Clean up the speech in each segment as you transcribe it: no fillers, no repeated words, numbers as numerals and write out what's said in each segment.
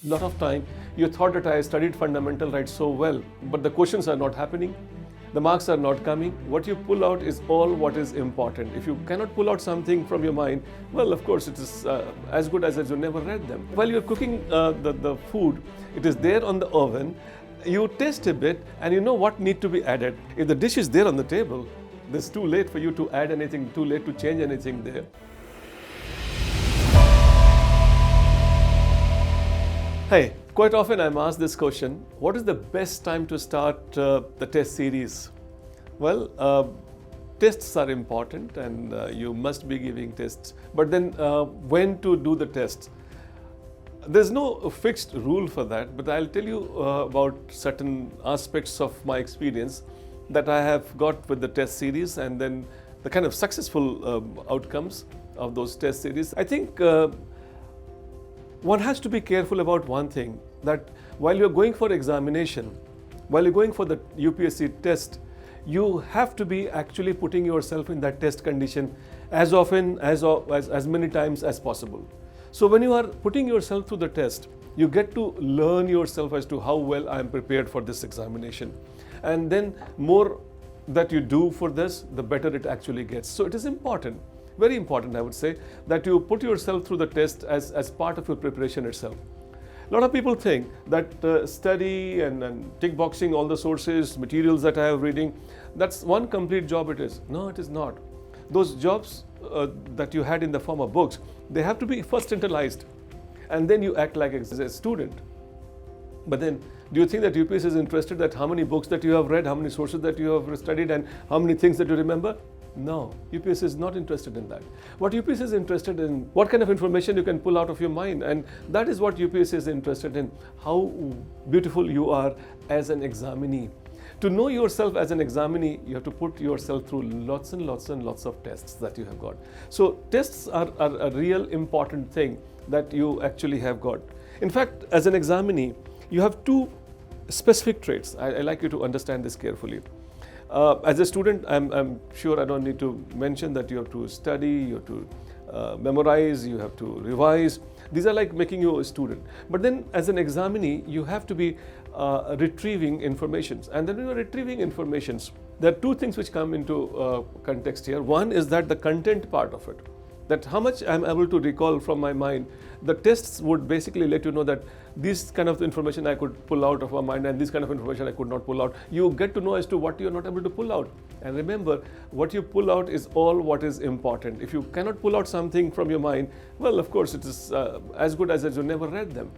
Lot of time you thought that I studied fundamental right so well, but the questions are not happening, the marks are not coming. What you pull out is all what is important. If you cannot pull out something from your mind, well, of course it is as good as you never read them. While you're cooking the food, it is there on the oven, you taste a bit and you know what need to be added. If the dish is there on the table, it's too late for you to add anything, too late to change anything there. Hey, quite often I'm asked this question, what is the best time to start the test series? Well, tests are important and you must be giving tests, but then when to do the tests? There's no fixed rule for that, but I'll tell you about certain aspects of my experience that I have got with the test series and then the kind of successful outcomes of those test series. I think one has to be careful about one thing, that while you're going for examination, while you're going for the UPSC test, you have to be actually putting yourself in that test condition as often, as many times as possible. So when you are putting yourself through the test, you get to learn yourself as to how well I am prepared for this examination. And then more that you do for this, the better it actually gets. So it is important, very important, I would say, that you put yourself through the test as part of your preparation itself. A lot of people think that study and tick boxing all the sources, materials that I have reading, that's one complete job it is. No, it is not. Those jobs that you had in the form of books, they have to be first internalized and then you act like a student. But then, do you think that UPSC is interested that how many books that you have read, how many sources that you have studied and how many things that you remember? No, UPSC is not interested in that. What UPSC is interested in, what kind of information you can pull out of your mind, and that is what UPSC is interested in, how beautiful you are as an examinee. To know yourself as an examinee, you have to put yourself through lots and lots and lots of tests that you have got. So tests are a real important thing that you actually have got. In fact, as an examinee, you have two specific traits. I like you to understand this carefully. As a student, I'm sure I don't need to mention that you have to study, you have to memorize, you have to revise. These are like making you a student. But then as an examinee, you have to be retrieving informations. And then when you're retrieving informations, there are two things which come into context here. One is that the content part of it, that how much I'm able to recall from my mind. The tests would basically let you know that this kind of information I could pull out of my mind and this kind of information I could not pull out. You get to know as to what you're not able to pull out. And remember, what you pull out is all what is important. If you cannot pull out something from your mind, well, of course, it is as good as you never read them.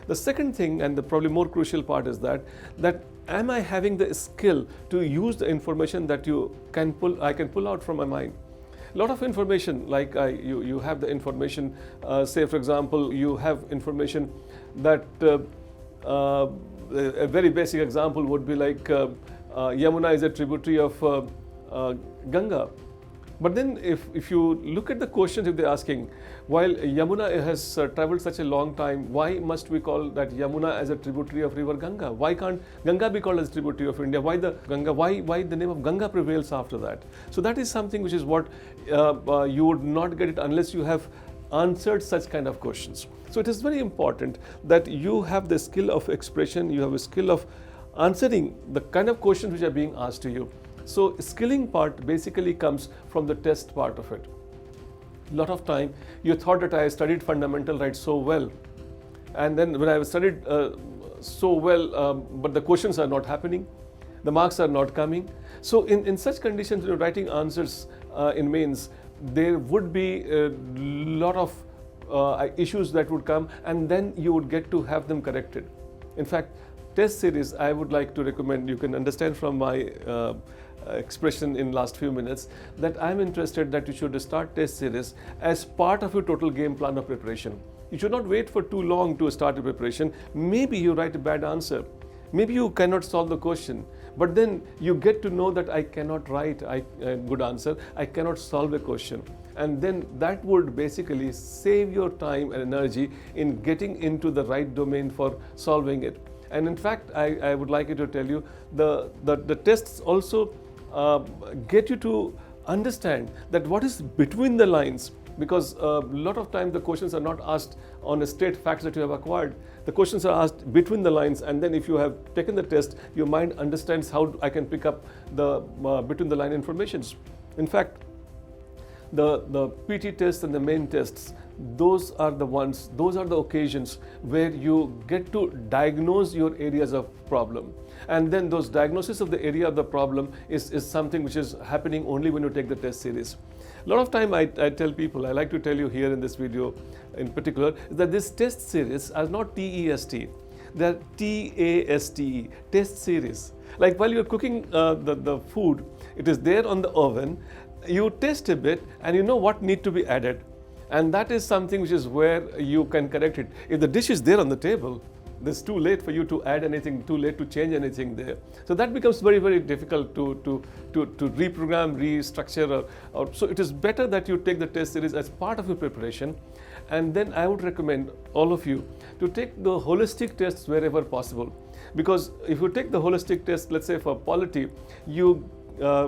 The second thing, and the probably more crucial part, is that am I having the skill to use the information that I can pull out from my mind? A lot of information, like you have the information, say for example, you have information that a very basic example would be like Yamuna is a tributary of Ganga. But then if you look at the questions, if they're asking, while Yamuna has traveled such a long time, why must we call that Yamuna as a tributary of river Ganga? Why can't Ganga be called as tributary of India? Why the Ganga? Why the name of Ganga prevails after that? So that is something which is what you would not get it unless you have answered such kind of questions. So it is very important that you have the skill of expression, you have a skill of answering the kind of questions which are being asked to you. So skilling part basically comes from the test part of it. A lot of time you thought that I studied fundamental right so well, and then when I studied so well, but the questions are not happening, the marks are not coming. So in such conditions, you're writing answers in mains, there would be a lot of issues that would come, and then you would get to have them corrected. In fact, test series, I would like to recommend, you can understand from my expression in last few minutes, that I'm interested that you should start test series as part of your total game plan of preparation. You should not wait for too long to start your preparation. Maybe you write a bad answer. Maybe you cannot solve the question, but then you get to know that I cannot write a good answer, I cannot solve a question. And then that would basically save your time and energy in getting into the right domain for solving it. And in fact, I would like to tell you, the tests also get you to understand that what is between the lines because a lot of time the questions are not asked on a straight facts that you have acquired. The questions are asked between the lines, and then if you have taken the test, your mind understands how I can pick up the between the line informations. In fact, the PT tests and the main tests, those are the occasions where you get to diagnose your areas of problem. And then those diagnosis of the area of the problem is something which is happening only when you take the test series. A lot of time I tell people, I like to tell you here in this video in particular, that this test series are not TEST, they're TASTE, test series. Like while you're cooking the food, it is there on the oven, you test a bit and you know what need to be added. And that is something which is where you can correct it. If the dish is there on the table, it's too late for you to add anything, too late to change anything there. So that becomes very, very difficult to reprogram, restructure. So it is better that you take the test series as part of your preparation. And then I would recommend all of you to take the holistic tests wherever possible. Because if you take the holistic test, let's say for polity, you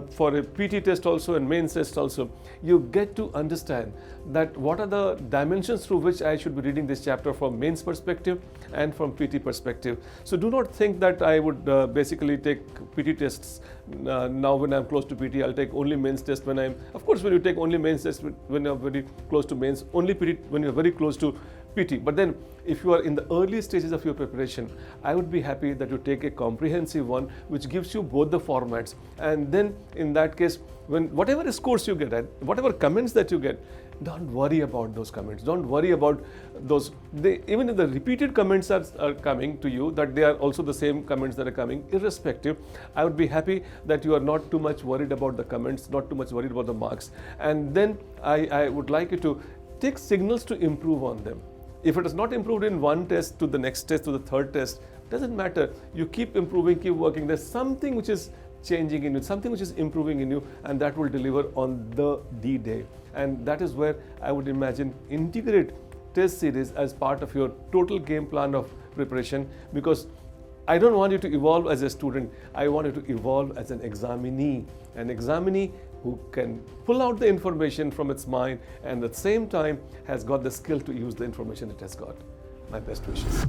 for a PT test also and mains test also, you get to understand that what are the dimensions through which I should be reading this chapter from mains perspective and from PT perspective. So do not think that I would basically take PT tests now when I'm close to PT, I'll take only mains test when I'm, of course when you take only mains test when you're very close to mains, only PT when you're very close to PT. But then if you are in the early stages of your preparation, I would be happy that you take a comprehensive one which gives you both the formats. And then in that case, when whatever scores you get, whatever comments that you get, don't worry about those comments. Don't worry about those. Even if the repeated comments are coming to you, that they are also the same comments that are coming, irrespective, I would be happy that you are not too much worried about the comments, not too much worried about the marks. And then I would like you to take signals to improve on them. If it is not improved in one test to the next test to the third test, doesn't matter. You keep improving, keep working. There's something which is changing in you, something which is improving in you, and that will deliver on the D-Day. And that is where I would imagine integrate test series as part of your total game plan of preparation, because I don't want you to evolve as a student. I want you to evolve as an examinee who can pull out the information from its mind and at the same time has got the skill to use the information it has got. My best wishes.